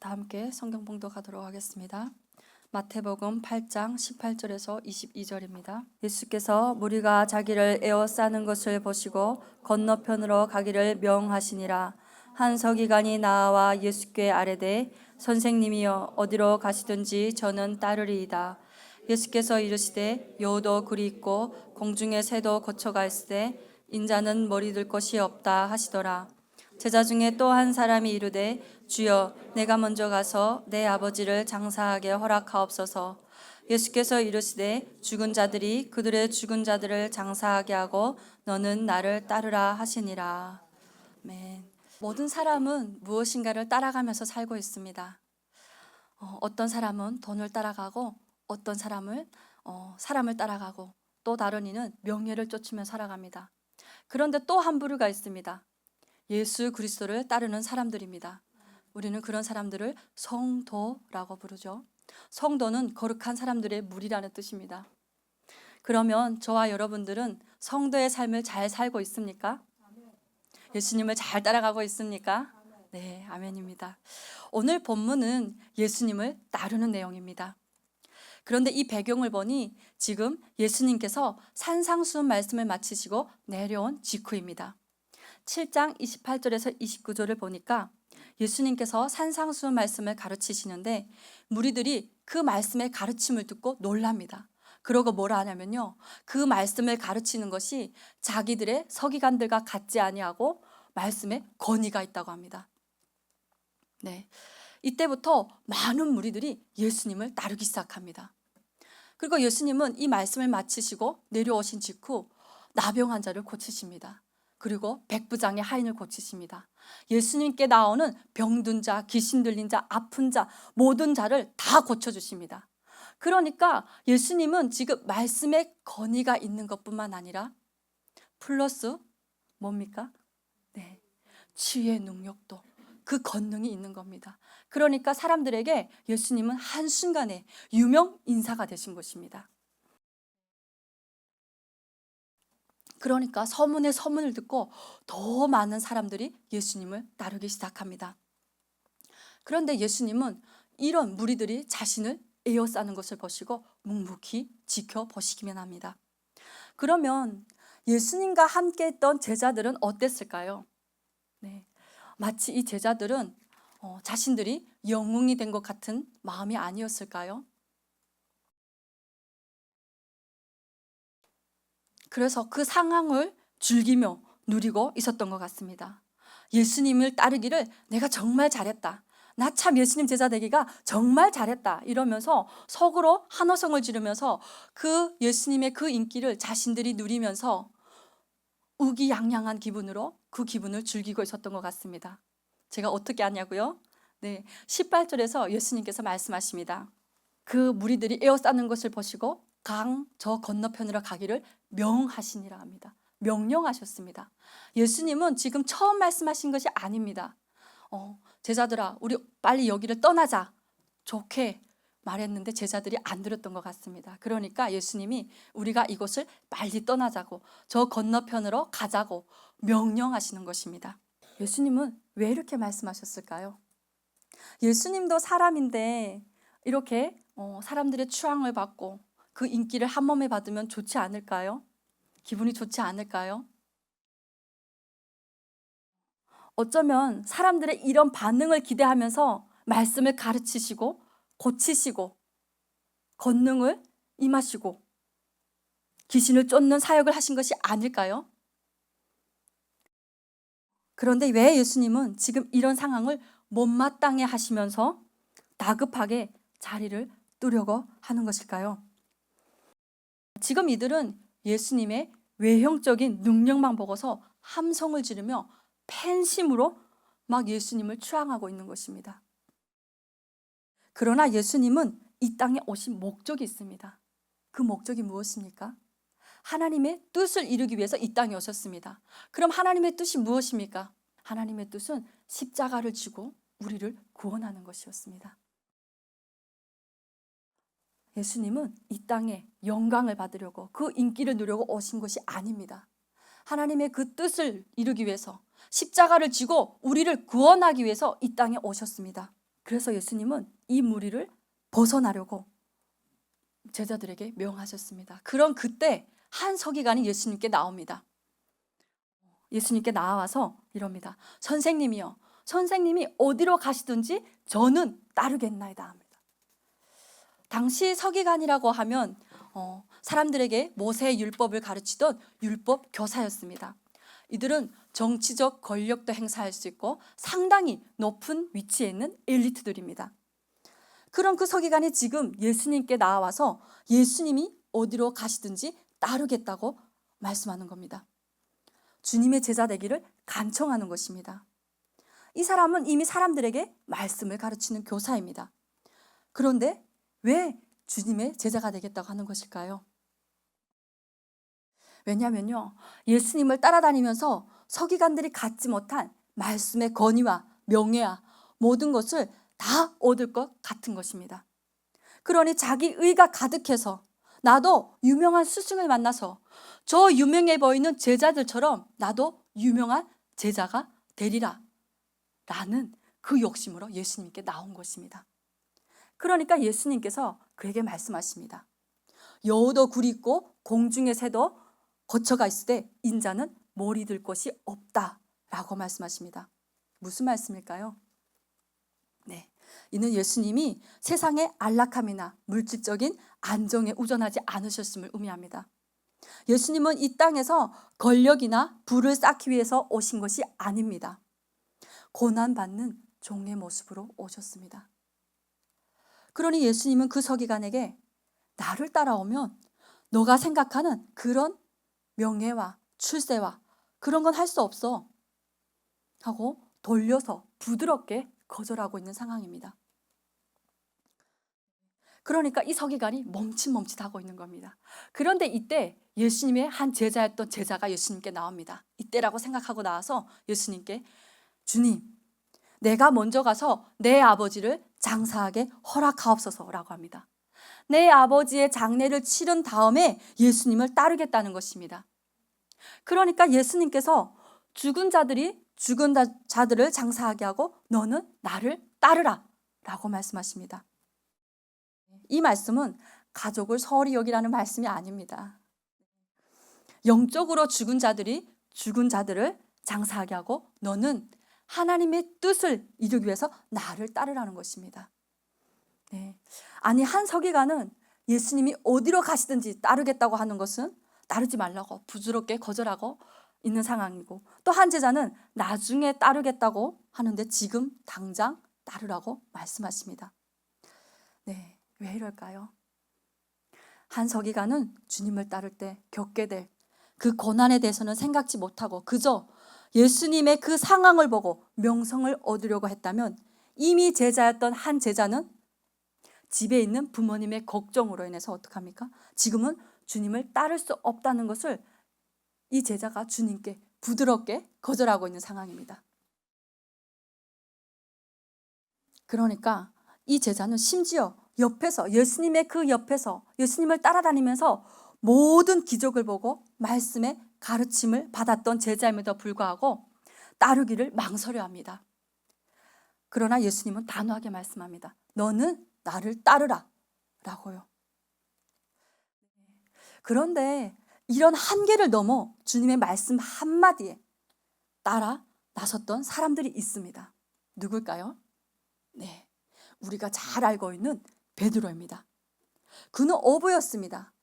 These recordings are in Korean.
다 함께 성경 봉독하도록 하겠습니다. 마태복음 8장 18절에서 22절입니다. 예수께서 무리가 자기를 에워싸는 것을 보시고 건너편으로 가기를 명하시니라. 한 서기관이 나와 예수께 아뢰되 선생님이여 어디로 가시든지 저는 따르리이다. 예수께서 이르시되 여우도 굴이 있고 공중의 새도 거쳐가 있으되 인자는 머리 둘 것이 없다 하시더라. 제자 중에 또 한 사람이 이르되 주여 내가 먼저 가서 내 아버지를 장사하게 허락하옵소서. 예수께서 이르시되 죽은 자들이 그들의 죽은 자들을 장사하게 하고 너는 나를 따르라 하시니라. 아멘. 모든 사람은 무엇인가를 따라가면서 살고 있습니다. 어떤 사람은 돈을 따라가고 어떤 사람을 사람을 따라가고 또 다른 이는 명예를 쫓으며 살아갑니다. 그런데 또 한 부류가 있습니다. 예수 그리스도를 따르는 사람들입니다. 우리는 그런 사람들을 성도라고 부르죠. 성도는 거룩한 사람들의 무리라는 뜻입니다. 그러면 저와 여러분들은 성도의 삶을 잘 살고 있습니까? 예수님을 잘 따라가고 있습니까? 네, 아멘입니다. 오늘 본문은 예수님을 따르는 내용입니다. 그런데 이 배경을 보니 지금 예수님께서 산상수훈 말씀을 마치시고 내려온 직후입니다. 7장 28절에서 29절을 보니까 예수님께서 산상수훈 말씀을 가르치시는데 무리들이 그 말씀의 가르침을 듣고 놀랍니다. 그러고 뭐라 하냐면요, 그 말씀을 가르치는 것이 자기들의 서기관들과 같지 아니하고 말씀에 권위가 있다고 합니다. 네, 이때부터 많은 무리들이 예수님을 따르기 시작합니다. 그리고 예수님은 이 말씀을 마치시고 내려오신 직후 나병 환자를 고치십니다. 그리고 백부장의 하인을 고치십니다. 예수님께 나오는 병든 자, 귀신 들린 자, 아픈 자, 모든 자를 다 고쳐주십니다. 그러니까 예수님은 지금 말씀에 권위가 있는 것뿐만 아니라 플러스 뭡니까? 네, 치유의 능력도, 그 권능이 있는 겁니다. 그러니까 사람들에게 예수님은 한순간에 유명 인사가 되신 것입니다. 그러니까 서문의 서문을 듣고 더 많은 사람들이 예수님을 따르기 시작합니다. 그런데 예수님은 이런 무리들이 자신을 에워싸는 것을 보시고 묵묵히 지켜보시기만 합니다. 그러면 예수님과 함께 했던 제자들은 어땠을까요? 네, 마치 이 제자들은 자신들이 영웅이 된 것 같은 마음이 아니었을까요? 그래서 그 상황을 즐기며 누리고 있었던 것 같습니다. 예수님을 따르기를 내가 정말 잘했다. 나 참 예수님 제자 되기가 정말 잘했다. 이러면서 속으로 한호성을 지르면서 그 예수님의 그 인기를 자신들이 누리면서 우기양양한 기분으로 그 기분을 즐기고 있었던 것 같습니다. 제가 어떻게 아냐고요? 네, 18절에서 예수님께서 말씀하십니다. 그 무리들이 에워싸는 것을 보시고 강 저 건너편으로 가기를 명하시니라 합니다. 명령하셨습니다. 예수님은 지금 처음 말씀하신 것이 아닙니다. 제자들아 우리 빨리 여기를 떠나자 좋게 말했는데 제자들이 안 들었던 것 같습니다. 그러니까 예수님이 우리가 이곳을 빨리 떠나자고 저 건너편으로 가자고 명령하시는 것입니다. 예수님은 왜 이렇게 말씀하셨을까요? 예수님도 사람인데 이렇게 사람들의 추앙을 받고 그 인기를 한 몸에 받으면 좋지 않을까요? 기분이 좋지 않을까요? 어쩌면 사람들의 이런 반응을 기대하면서 말씀을 가르치시고 고치시고 권능을 임하시고 귀신을 쫓는 사역을 하신 것이 아닐까요? 그런데 왜 예수님은 지금 이런 상황을 못마땅해 하시면서 다급하게 자리를 뜨려고 하는 것일까요? 지금 이들은 예수님의 외형적인 능력만 보고서 함성을 지르며 팬심으로 막 예수님을 추앙하고 있는 것입니다. 그러나 예수님은 이 땅에 오신 목적이 있습니다. 그 목적이 무엇입니까? 하나님의 뜻을 이루기 위해서 이 땅에 오셨습니다. 그럼 하나님의 뜻이 무엇입니까? 하나님의 뜻은 십자가를 지고 우리를 구원하는 것이었습니다. 예수님은 이 땅에 영광을 받으려고 그 인기를 누리려고 오신 것이 아닙니다. 하나님의 그 뜻을 이루기 위해서 십자가를 지고 우리를 구원하기 위해서 이 땅에 오셨습니다. 그래서 예수님은 이 무리를 벗어나려고 제자들에게 명하셨습니다. 그럼 그때 한 서기관이 예수님께 나옵니다. 예수님께 나와서 이럽니다. 선생님이요, 선생님이 어디로 가시든지 저는 따르겠나이다 합니다. 당시 서기관이라고 하면 사람들에게 모세의 율법을 가르치던 율법 교사였습니다. 이들은 정치적 권력도 행사할 수 있고 상당히 높은 위치에 있는 엘리트들입니다. 그런 그 서기관이 지금 예수님께 나와서 예수님이 어디로 가시든지 따르겠다고 말씀하는 겁니다. 주님의 제자 되기를 간청하는 것입니다. 이 사람은 이미 사람들에게 말씀을 가르치는 교사입니다. 그런데 왜 주님의 제자가 되겠다고 하는 것일까요? 왜냐하면요, 예수님을 따라다니면서 서기관들이 갖지 못한 말씀의 권위와 명예와 모든 것을 다 얻을 것 같은 것입니다. 그러니 자기 의가 가득해서 나도 유명한 스승을 만나서 저 유명해 보이는 제자들처럼 나도 유명한 제자가 되리라 라는 그 욕심으로 예수님께 나온 것입니다. 그러니까 예수님께서 그에게 말씀하십니다. 여우도 굴이 있고 공중의 새도 거처가 있으되 인자는 머리 들 곳이 없다라고 말씀하십니다. 무슨 말씀일까요? 네, 이는 예수님이 세상의 안락함이나 물질적인 안정에 우존하지 않으셨음을 의미합니다. 예수님은 이 땅에서 권력이나 부를 쌓기 위해서 오신 것이 아닙니다. 고난받는 종의 모습으로 오셨습니다. 그러니 예수님은 그 서기관에게 나를 따라오면 너가 생각하는 그런 명예와 출세와 그런 건 할 수 없어 하고 돌려서 부드럽게 거절하고 있는 상황입니다. 그러니까 이 서기관이 멈칫멈칫하고 있는 겁니다. 그런데 이때 예수님의 한 제자였던 제자가 예수님께 나옵니다. 이때라고 생각하고 나와서 예수님께 주님, 내가 먼저 가서 내 아버지를 장사하게 허락하옵소서라고 합니다. 내 아버지의 장례를 치른 다음에 예수님을 따르겠다는 것입니다. 그러니까 예수님께서 죽은 자들을 장사하게 하고 너는 나를 따르라 라고 말씀하십니다. 이 말씀은 가족을 소홀히 여기라는 말씀이 아닙니다. 영적으로 죽은 자들을 장사하게 하고 너는 하나님의 뜻을 이루기 위해서 나를 따르라는 것입니다. 네. 아니, 한 서기관은 예수님이 어디로 가시든지 따르겠다고 하는 것은 따르지 말라고 부드럽게 거절하고 있는 상황이고, 또 한 제자는 나중에 따르겠다고 하는데 지금 당장 따르라고 말씀하십니다. 네, 왜 이럴까요? 한 서기관은 주님을 따를 때 겪게 될 그 고난에 대해서는 생각지 못하고 그저 예수님의 그 상황을 보고 명성을 얻으려고 했다면, 이미 제자였던 한 제자는 집에 있는 부모님의 걱정으로 인해서 어떡합니까? 지금은 주님을 따를 수 없다는 것을 이 제자가 주님께 부드럽게 거절하고 있는 상황입니다. 그러니까 이 제자는 심지어 옆에서, 예수님의 그 옆에서 예수님을 따라다니면서 모든 기적을 보고 말씀의 가르침을 받았던 제자임에도 불구하고 따르기를 망설여합니다. 그러나 예수님은 단호하게 말씀합니다. 너는 나를 따르라 라고요. 그런데 이런 한계를 넘어 주님의 말씀 한마디에 따라 나섰던 사람들이 있습니다. 누굴까요? 네, 우리가 잘 알고 있는 베드로입니다. 그는 어부였습니다.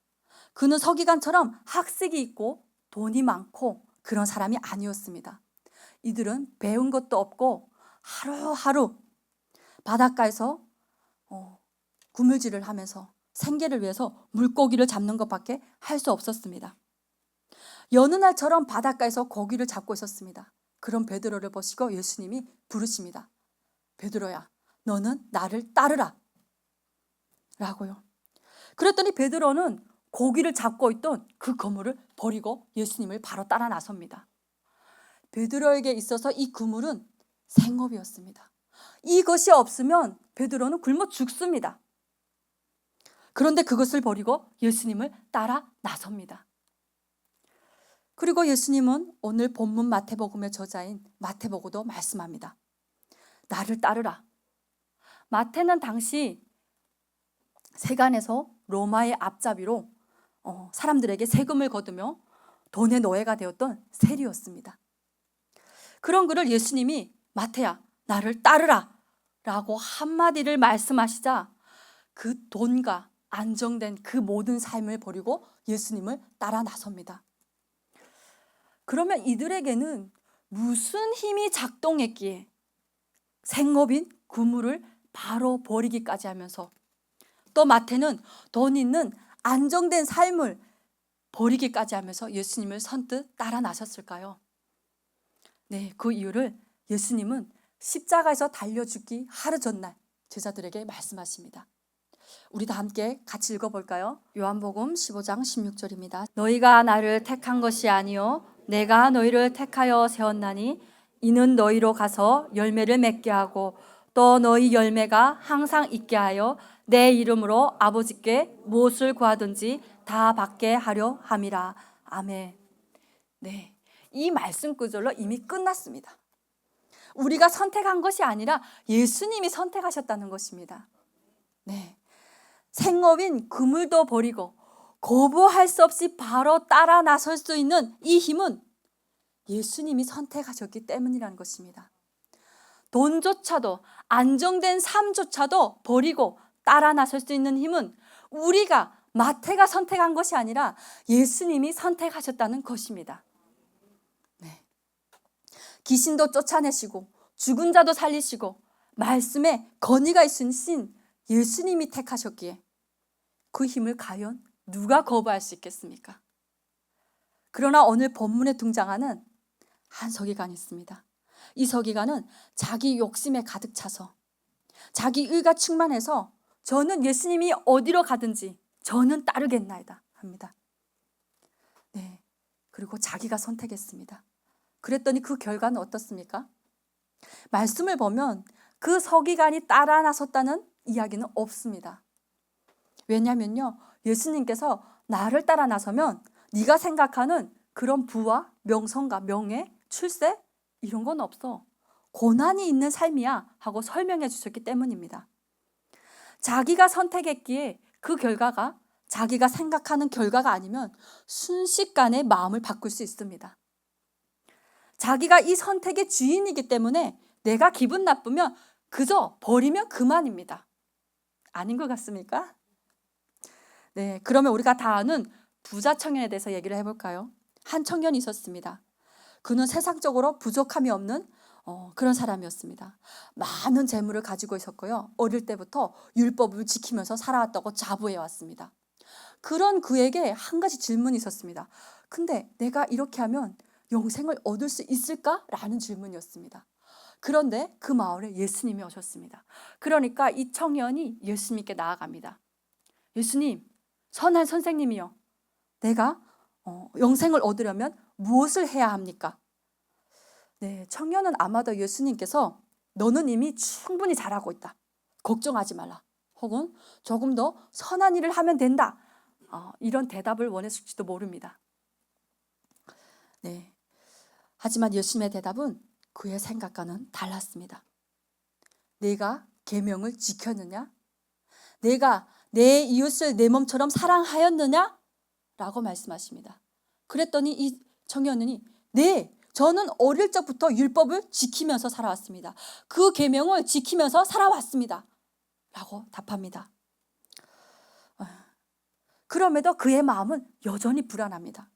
그는 서기관처럼 학식이 있고 돈이 많고 그런 사람이 아니었습니다. 이들은 배운 것도 없고 하루하루 바닷가에서 그물질을 하면서 생계를 위해서 물고기를 잡는 것밖에 할 수 없었습니다. 여느 날처럼 바닷가에서 고기를 잡고 있었습니다. 그런 베드로를 보시고 예수님이 부르십니다. 베드로야, 너는 나를 따르라 라고요. 그랬더니 베드로는 고기를 잡고 있던 그 그물을 버리고 예수님을 바로 따라 나섭니다. 베드로에게 있어서 이 그물은 생업이었습니다. 이것이 없으면 베드로는 굶어 죽습니다. 그런데 그것을 버리고 예수님을 따라 나섭니다. 그리고 예수님은 오늘 본문 마태복음의 저자인 마태복음도 말씀합니다. 나를 따르라. 마태는 당시 세간에서 로마의 앞잡이로 사람들에게 세금을 거두며 돈의 노예가 되었던 세리였습니다. 그런 그를 예수님이 마태야 나를 따르라 라고 한마디를 말씀하시자 그 돈과 안정된 그 모든 삶을 버리고 예수님을 따라 나섭니다. 그러면 이들에게는 무슨 힘이 작동했기에 생업인 그물을 바로 버리기까지 하면서 또 마태는 돈 있는 안정된 삶을 버리기까지 하면서 예수님을 선뜻 따라 나섰을까요? 네, 그 이유를 예수님은 십자가에서 달려 죽기 하루 전날 제자들에게 말씀하십니다. 우리 다 함께 같이 읽어볼까요? 요한복음 15장 16절입니다. 너희가 나를 택한 것이 아니요 내가 너희를 택하여 세웠나니 이는 너희로 가서 열매를 맺게 하고 또 너희 열매가 항상 있게 하여 내 이름으로 아버지께 무엇을 구하든지 다 받게 하려 함이라. 아멘. 네, 이 말씀 구절로 이미 끝났습니다. 우리가 선택한 것이 아니라 예수님이 선택하셨다는 것입니다. 네, 생업인 그물도 버리고 거부할 수 없이 바로 따라 나설 수 있는 이 힘은 예수님이 선택하셨기 때문이라는 것입니다. 돈조차도 안정된 삶조차도 버리고 따라 나설 수 있는 힘은 우리가 마태가 선택한 것이 아니라 예수님이 선택하셨다는 것입니다. 네. 귀신도 쫓아내시고 죽은 자도 살리시고 말씀에 권위가 있으신 예수님이 택하셨기에 그 힘을 과연 누가 거부할 수 있겠습니까? 그러나 오늘 본문에 등장하는 한 서기관이 있습니다. 이 서기관은 자기 욕심에 가득 차서 자기 의가 충만해서 저는 예수님이 어디로 가든지 저는 따르겠나이다 합니다. 네, 그리고 자기가 선택했습니다. 그랬더니 그 결과는 어떻습니까? 말씀을 보면 그 서기관이 따라 나섰다는 이야기는 없습니다. 왜냐면요, 예수님께서 나를 따라 나서면 네가 생각하는 그런 부와 명성과 명예, 출세 이런 건 없어. 고난이 있는 삶이야 하고 설명해 주셨기 때문입니다. 자기가 선택했기에 그 결과가 자기가 생각하는 결과가 아니면 순식간에 마음을 바꿀 수 있습니다. 자기가 이 선택의 주인이기 때문에 내가 기분 나쁘면 그저 버리면 그만입니다. 아닌 것 같습니까? 네, 그러면 우리가 다 아는 부자 청년에 대해서 얘기를 해볼까요? 한 청년이 있었습니다. 그는 세상적으로 부족함이 없는 그런 사람이었습니다. 많은 재물을 가지고 있었고요. 어릴 때부터 율법을 지키면서 살아왔다고 자부해 왔습니다. 그런 그에게 한 가지 질문이 있었습니다. 근데 내가 이렇게 하면 영생을 얻을 수 있을까? 라는 질문이었습니다. 그런데 그 마을에 예수님이 오셨습니다. 그러니까 이 청년이 예수님께 나아갑니다. 예수님, 선한 선생님이요. 내가 영생을 얻으려면 무엇을 해야 합니까? 네, 청년은 아마도 예수님께서 너는 이미 충분히 잘하고 있다. 걱정하지 말라. 혹은 조금 더 선한 일을 하면 된다. 이런 대답을 원했을지도 모릅니다. 네, 하지만 예수님의 대답은 그의 생각과는 달랐습니다. 내가 계명을 지켰느냐? 내가 내 이웃을 내 몸처럼 사랑하였느냐? 라고 말씀하십니다. 그랬더니 이 청년이 네, 저는 어릴 적부터 율법을 지키면서 살아왔습니다. 그 계명을 지키면서 살아왔습니다. 라고 답합니다. 그럼에도 그의 마음은 여전히 불안합니다.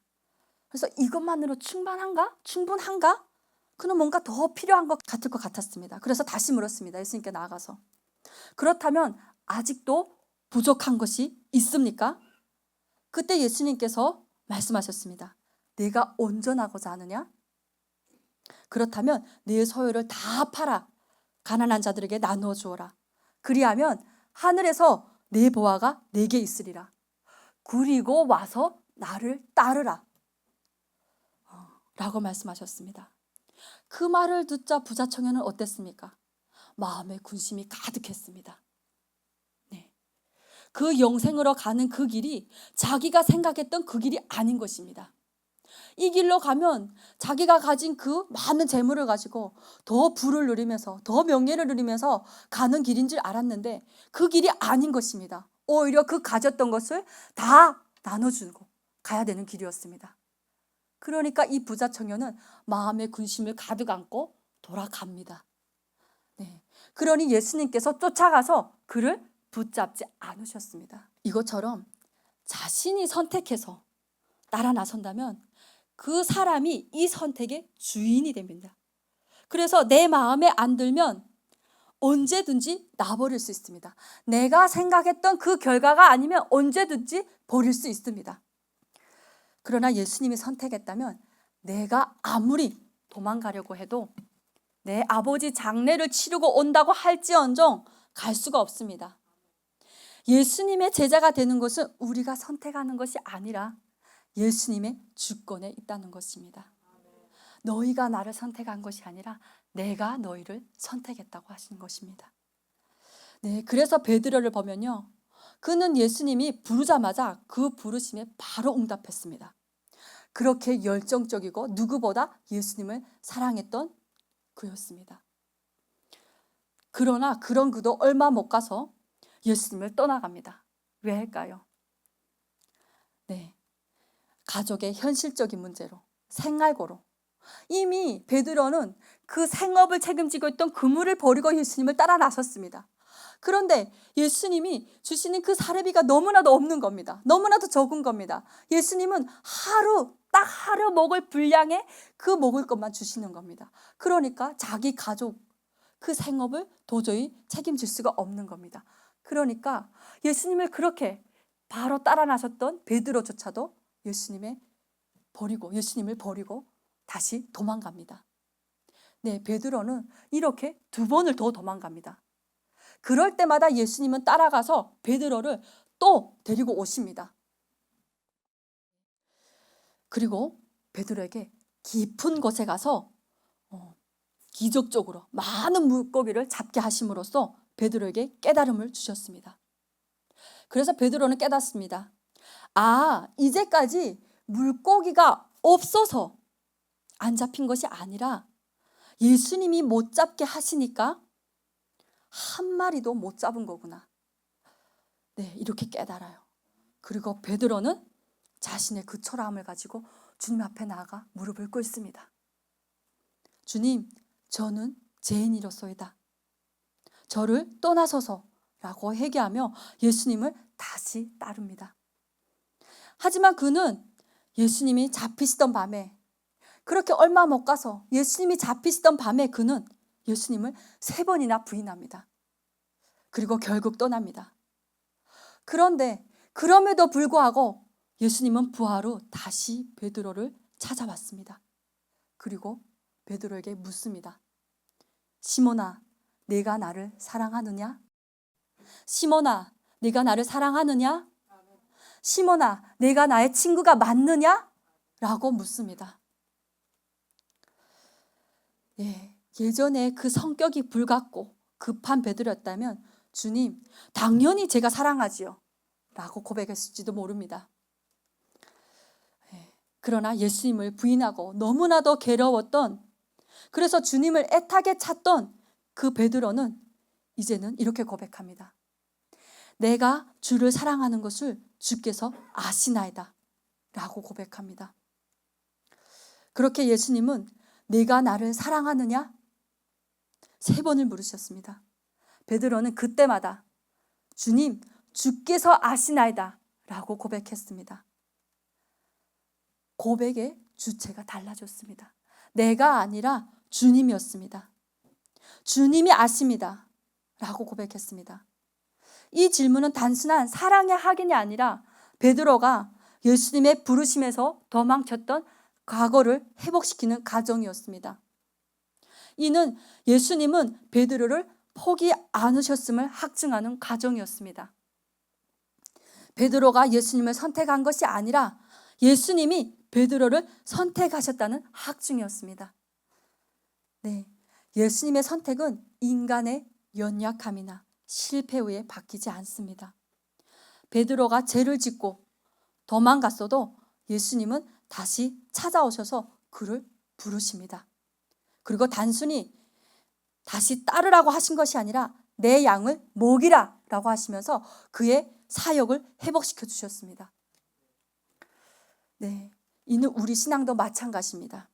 그래서 이것만으로 충분한가? 그는 뭔가 더 필요한 것 같을 것 같았습니다. 그래서 다시 물었습니다. 예수님께 나아가서. 그렇다면 아직도 부족한 것이 있습니까? 그때 예수님께서 말씀하셨습니다. 내가 온전하고자 하느냐? 그렇다면 네 소유를 다 팔아 가난한 자들에게 나누어 주어라. 그리하면 하늘에서 네 보화가 네게 있으리라. 그리고 와서 나를 따르라. 라고 말씀하셨습니다. 그 말을 듣자 부자 청년은 어땠습니까? 마음에 군심이 가득했습니다. 네. 그 영생으로 가는 그 길이 자기가 생각했던 그 길이 아닌 것입니다. 이 길로 가면 자기가 가진 그 많은 재물을 가지고 더 부를 누리면서 더 명예를 누리면서 가는 길인 줄 알았는데 그 길이 아닌 것입니다. 오히려 그 가졌던 것을 다 나눠주고 가야 되는 길이었습니다. 그러니까 이 부자 청년은 마음의 군심을 가득 안고 돌아갑니다. 네. 그러니 예수님께서 쫓아가서 그를 붙잡지 않으셨습니다. 이것처럼 자신이 선택해서 따라 나선다면 그 사람이 이 선택의 주인이 됩니다. 그래서 내 마음에 안 들면 언제든지 놔버릴 수 있습니다. 내가 생각했던 그 결과가 아니면 언제든지 버릴 수 있습니다. 그러나 예수님이 선택했다면 내가 아무리 도망가려고 해도 내 아버지 장례를 치르고 온다고 할지언정 갈 수가 없습니다. 예수님의 제자가 되는 것은 우리가 선택하는 것이 아니라 예수님의 주권에 있다는 것입니다. 너희가 나를 선택한 것이 아니라 내가 너희를 선택했다고 하신 것입니다. 네, 그래서 베드로를 보면요, 그는 예수님이 부르자마자 그 부르심에 바로 응답했습니다. 그렇게 열정적이고 누구보다 예수님을 사랑했던 그였습니다. 그러나 그런 그도 얼마 못 가서 예수님을 떠나갑니다. 왜 할까요? 네, 가족의 현실적인 문제로, 생활고로. 이미 베드로는 그 생업을 책임지고 있던 그물을 버리고 예수님을 따라 나섰습니다. 그런데 예수님이 주시는 그 사례비가 너무나도 없는 겁니다. 너무나도 적은 겁니다. 예수님은 딱 하루 먹을 분량의 그 먹을 것만 주시는 겁니다. 그러니까 자기 가족 그 생업을 도저히 책임질 수가 없는 겁니다. 그러니까 예수님을 그렇게 바로 따라 나섰던 베드로조차도 예수님을 버리고 다시 도망갑니다. 네, 베드로는 이렇게 2번을 더 도망갑니다. 그럴 때마다 예수님은 따라가서 베드로를 또 데리고 오십니다. 그리고 베드로에게 깊은 곳에 가서 기적적으로 많은 물고기를 잡게 하심으로써 베드로에게 깨달음을 주셨습니다. 그래서 베드로는 깨닫습니다. 이제까지 물고기가 없어서 안 잡힌 것이 아니라 예수님이 못 잡게 하시니까 한 마리도 못 잡은 거구나. 네, 이렇게 깨달아요. 그리고 베드로는 자신의 그 초라함을 가지고 주님 앞에 나아가 무릎을 꿇습니다. 주님, 저는 죄인이로소이다. 저를 떠나소서라고 회개하며 예수님을 다시 따릅니다. 하지만 그는 예수님이 잡히시던 밤에, 그렇게 얼마 못 가서 예수님이 잡히시던 밤에 그는 예수님을 3번이나 부인합니다. 그리고 결국 떠납니다. 그런데 그럼에도 불구하고 예수님은 부활 후 다시 베드로를 찾아왔습니다. 그리고 베드로에게 묻습니다. 시몬아, 내가 나를 사랑하느냐? 시몬아, 내가 나를 사랑하느냐? 시몬아, 내가 나의 친구가 맞느냐? 라고 묻습니다. 예전에 그 성격이 불같고 급한 베드로였다면 주님, 당연히 제가 사랑하지요 라고 고백했을지도 모릅니다. 그러나 예수님을 부인하고 너무나도 괴로웠던, 그래서 주님을 애타게 찾던 그 베드로는 이제는 이렇게 고백합니다. 내가 주를 사랑하는 것을 주께서 아시나이다 라고 고백합니다. 그렇게 예수님은 내가 나를 사랑하느냐? 3번을 물으셨습니다. 베드로는 그때마다 주님, 주께서 아시나이다 라고 고백했습니다. 고백의 주체가 달라졌습니다. 내가 아니라 주님이었습니다. 주님이 아십니다 라고 고백했습니다. 이 질문은 단순한 사랑의 확인이 아니라 베드로가 예수님의 부르심에서 도망쳤던 과거를 회복시키는 과정이었습니다. 이는 예수님은 베드로를 포기 않으셨음을 확증하는 과정이었습니다. 베드로가 예수님을 선택한 것이 아니라 예수님이 베드로를 선택하셨다는 확증이었습니다. 네, 예수님의 선택은 인간의 연약함이나 실패 후에 바뀌지 않습니다. 베드로가 죄를 짓고 도망갔어도 예수님은 다시 찾아오셔서 그를 부르십니다. 그리고 단순히 다시 따르라고 하신 것이 아니라 내 양을 먹이라 라고 하시면서 그의 사역을 회복시켜 주셨습니다. 네, 이는 우리 신앙도 마찬가지입니다.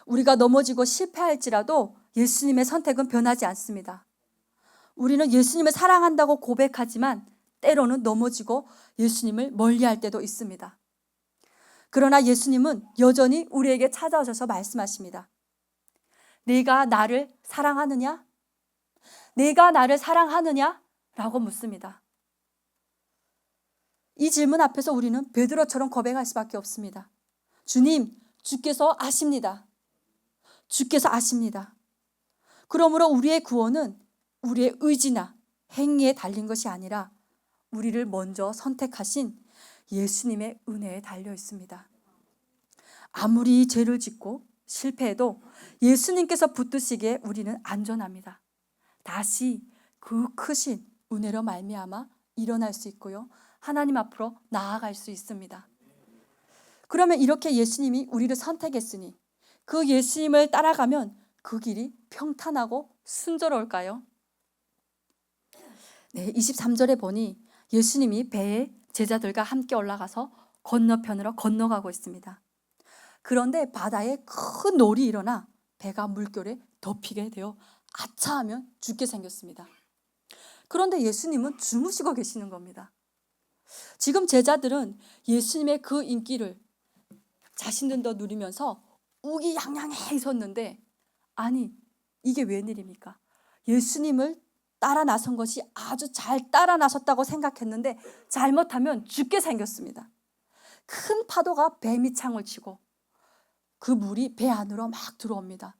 우리가 넘어지고 실패할지라도 예수님의 선택은 변하지 않습니다. 우리는 예수님을 사랑한다고 고백하지만 때로는 넘어지고 예수님을 멀리할 때도 있습니다. 그러나 예수님은 여전히 우리에게 찾아오셔서 말씀하십니다. 네가 나를 사랑하느냐? 네가 나를 사랑하느냐? 라고 묻습니다. 이 질문 앞에서 우리는 베드로처럼 고백할 수밖에 없습니다. 주님, 주께서 아십니다. 주께서 아십니다. 그러므로 우리의 구원은 우리의 의지나 행위에 달린 것이 아니라 우리를 먼저 선택하신 예수님의 은혜에 달려 있습니다. 아무리 죄를 짓고 실패해도 예수님께서 붙드시기에 우리는 안전합니다. 다시 그 크신 은혜로 말미암아 일어날 수 있고요. 하나님 앞으로 나아갈 수 있습니다. 그러면 이렇게 예수님이 우리를 선택했으니 그 예수님을 따라가면 그 길이 평탄하고 순조로울까요? 네, 23절에 보니 예수님이 배에 제자들과 함께 올라가서 건너편으로 건너가고 있습니다. 그런데 바다에 큰 놀이 일어나 배가 물결에 덮이게 되어 아차하면 죽게 생겼습니다. 그런데 예수님은 주무시고 계시는 겁니다. 지금 제자들은 예수님의 그 인기를 자신들도 누리면서 우기양양해 있었는데, 아니 이게 웬일입니까? 예수님을 따라 나선 것이 아주 잘 따라 나섰다고 생각했는데 잘못하면 죽게 생겼습니다. 큰 파도가 배 밑창을 치고 그 물이 배 안으로 막 들어옵니다.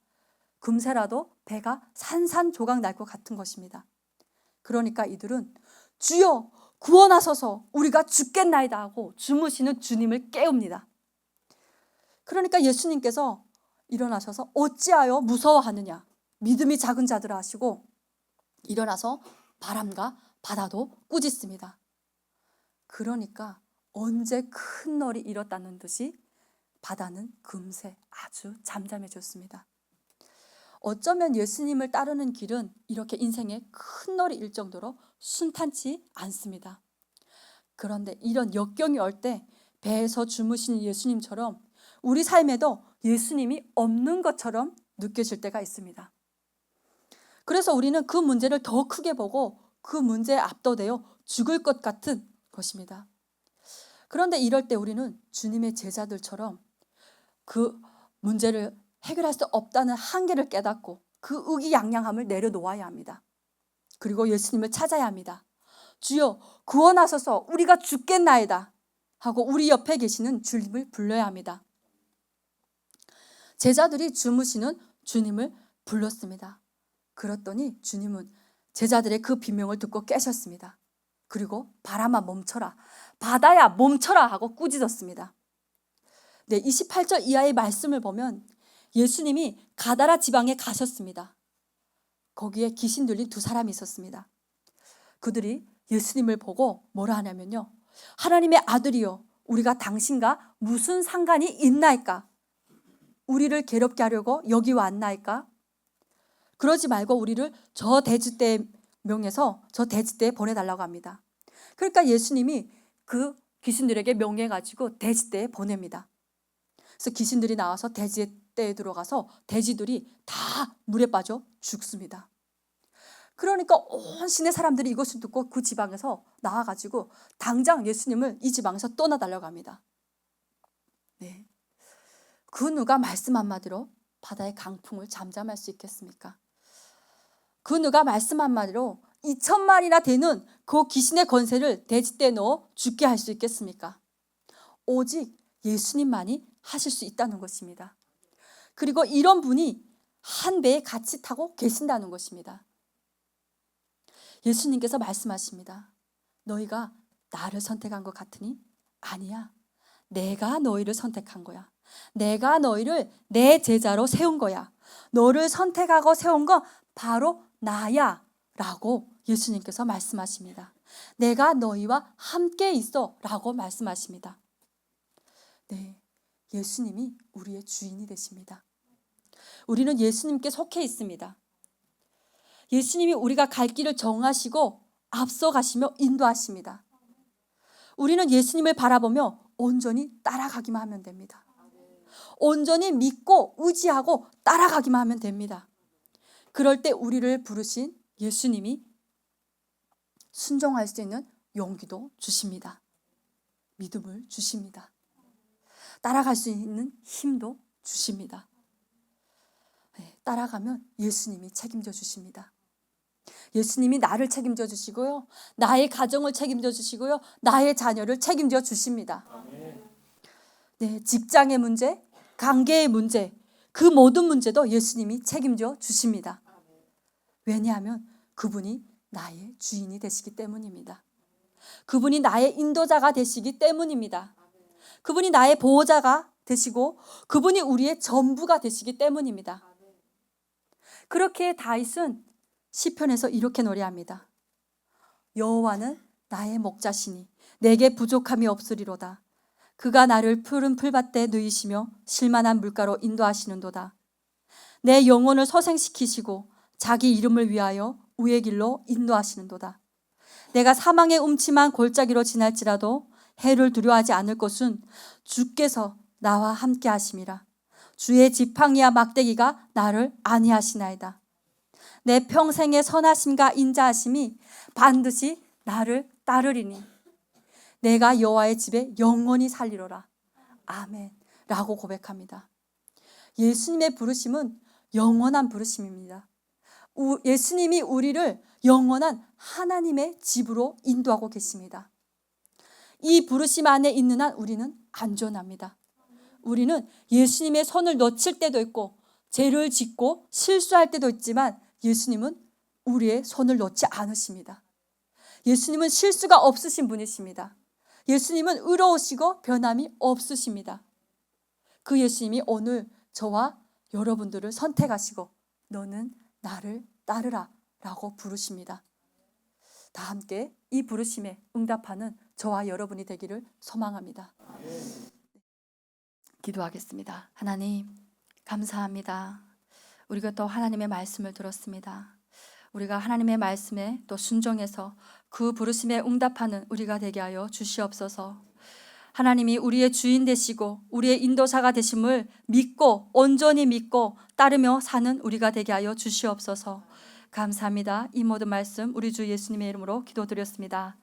금세라도 배가 산산조각 날 것 같은 것입니다. 그러니까 이들은 주여 구원하소서 우리가 죽겠나이다 하고 주무시는 주님을 깨웁니다. 그러니까 예수님께서 일어나셔서 어찌하여 무서워하느냐, 믿음이 작은 자들아 하시고 일어나서 바람과 바다도 꾸짖습니다. 그러니까 언제 큰 널이 일었다는 듯이 바다는 금세 아주 잠잠해졌습니다. 어쩌면 예수님을 따르는 길은 이렇게 인생에 큰 널이 일 정도로 순탄치 않습니다. 그런데 이런 역경이 올 때 배에서 주무시는 예수님처럼 우리 삶에도 예수님이 없는 것처럼 느껴질 때가 있습니다. 그래서 우리는 그 문제를 더 크게 보고 그 문제에 압도되어 죽을 것 같은 것입니다. 그런데 이럴 때 우리는 주님의 제자들처럼 그 문제를 해결할 수 없다는 한계를 깨닫고 그 의기양양함을 내려놓아야 합니다. 그리고 예수님을 찾아야 합니다. 주여 구원하소서 우리가 죽겠나이다 하고 우리 옆에 계시는 주님을 불러야 합니다. 제자들이 주무시는 주님을 불렀습니다. 그랬더니 주님은 제자들의 그 비명을 듣고 깨셨습니다. 그리고 바람아 멈춰라, 바다야 멈춰라 하고 꾸짖었습니다. 네, 28절 이하의 말씀을 보면 예수님이 가다라 지방에 가셨습니다. 거기에 귀신 들린 두 사람이 있었습니다. 그들이 예수님을 보고 뭐라 하냐면요, 하나님의 아들이여 우리가 당신과 무슨 상관이 있나이까? 우리를 괴롭게 하려고 여기 왔나이까? 그러지 말고 우리를 저 돼지떼에 명해서 저 돼지떼에 보내달라고 합니다. 그러니까 예수님이 그 귀신들에게 명해가지고 돼지떼에 보냅니다. 그래서 귀신들이 나와서 돼지떼에 들어가서 돼지들이 다 물에 빠져 죽습니다. 그러니까 온 시내 사람들이 이것을 듣고 그 지방에서 나와가지고 당장 예수님을 이 지방에서 떠나달라고 합니다. 네. 그 누가 말씀 한마디로 바다의 강풍을 잠잠할 수 있겠습니까? 그 누가 말씀 한마디로 2,000마리나 되는 그 귀신의 권세를 돼지떼에 넣어 죽게 할 수 있겠습니까? 오직 예수님만이 하실 수 있다는 것입니다. 그리고 이런 분이 한 배에 같이 타고 계신다는 것입니다. 예수님께서 말씀하십니다. 너희가 나를 선택한 것 같으니? 아니야. 내가 너희를 선택한 거야. 내가 너희를 내 제자로 세운 거야. 너를 선택하고 세운 건 바로 나야 라고 예수님께서 말씀하십니다. 내가 너희와 함께 있어 라고 말씀하십니다. 네, 예수님이 우리의 주인이 되십니다. 우리는 예수님께 속해 있습니다. 예수님이 우리가 갈 길을 정하시고 앞서가시며 인도하십니다. 우리는 예수님을 바라보며 온전히 따라가기만 하면 됩니다. 온전히 믿고 의지하고 따라가기만 하면 됩니다. 그럴 때 우리를 부르신 예수님이 순종할 수 있는 용기도 주십니다. 믿음을 주십니다. 따라갈 수 있는 힘도 주십니다. 따라가면 예수님이 책임져 주십니다. 예수님이 나를 책임져 주시고요, 나의 가정을 책임져 주시고요, 나의 자녀를 책임져 주십니다. 네, 직장의 문제, 관계의 문제, 그 모든 문제도 예수님이 책임져 주십니다. 왜냐하면 그분이 나의 주인이 되시기 때문입니다. 그분이 나의 인도자가 되시기 때문입니다. 그분이 나의 보호자가 되시고 그분이 우리의 전부가 되시기 때문입니다. 그렇게 다윗은 시편에서 이렇게 노래합니다. 여호와는 나의 목자시니 내게 부족함이 없으리로다. 그가 나를 푸른 풀밭에 누이시며 실만한 물가로 인도하시는도다. 내 영혼을 소생시키시고 자기 이름을 위하여 우의 길로 인도하시는도다. 내가 사망의 음침한 골짜기로 지날지라도 해를 두려워하지 않을 것은 주께서 나와 함께 하심이라. 주의 지팡이와 막대기가 나를 안위하시나이다. 내 평생의 선하심과 인자하심이 반드시 나를 따르리니 내가 여호와의 집에 영원히 살리로라. 아멘 라고 고백합니다. 예수님의 부르심은 영원한 부르심입니다. 예수님이 우리를 영원한 하나님의 집으로 인도하고 계십니다. 이 부르심 안에 있는 한 우리는 안전합니다. 우리는 예수님의 손을 놓칠 때도 있고 죄를 짓고 실수할 때도 있지만 예수님은 우리의 손을 놓지 않으십니다. 예수님은 실수가 없으신 분이십니다. 예수님은 의로우시고 변함이 없으십니다. 그 예수님이 오늘 저와 여러분들을 선택하시고 너는 나를 따르라 라고 부르십니다. 다 함께 이 부르심에 응답하는 저와 여러분이 되기를 소망합니다. 기도하겠습니다. 하나님 감사합니다. 우리가 또 하나님의 말씀을 들었습니다. 우리가 하나님의 말씀에 또 순종해서 그 부르심에 응답하는 우리가 되게 하여 주시옵소서. 하나님이 우리의 주인 되시고 우리의 인도자가 되심을 믿고 온전히 믿고 따르며 사는 우리가 되게 하여 주시옵소서. 감사합니다. 이 모든 말씀 우리 주 예수님의 이름으로 기도드렸습니다.